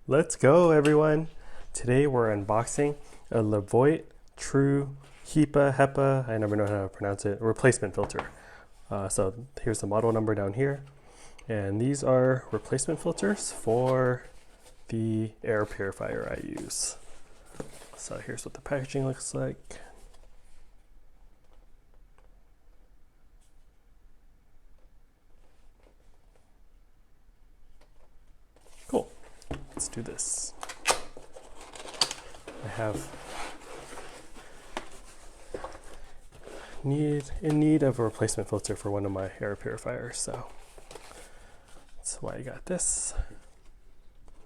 Let's go, everyone. Today we're unboxing a Levoit True HEPA, I never know how to pronounce it, replacement filter. So here's the model number down here. And these are replacement filters for the air purifier I use. So here's what the packaging looks like. Cool. Let's do this. I have in need of a replacement filter for one of my air purifiers, so that's why I got this.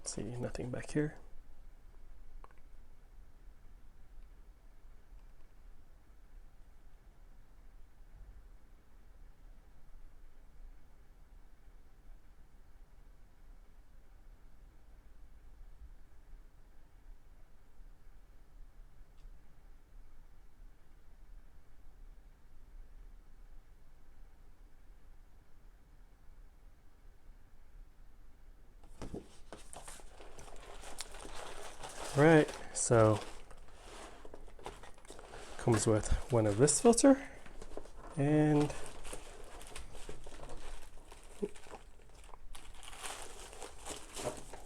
See, nothing back here. Right, so comes with one of this filter and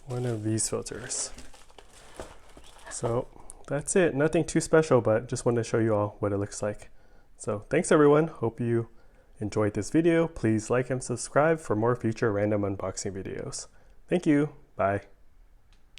one of these filters. So that's it, nothing too special, but just wanted to show you all what it looks like. So thanks everyone, hope you enjoyed this video. Please like and subscribe for more future random unboxing videos. Thank you, bye.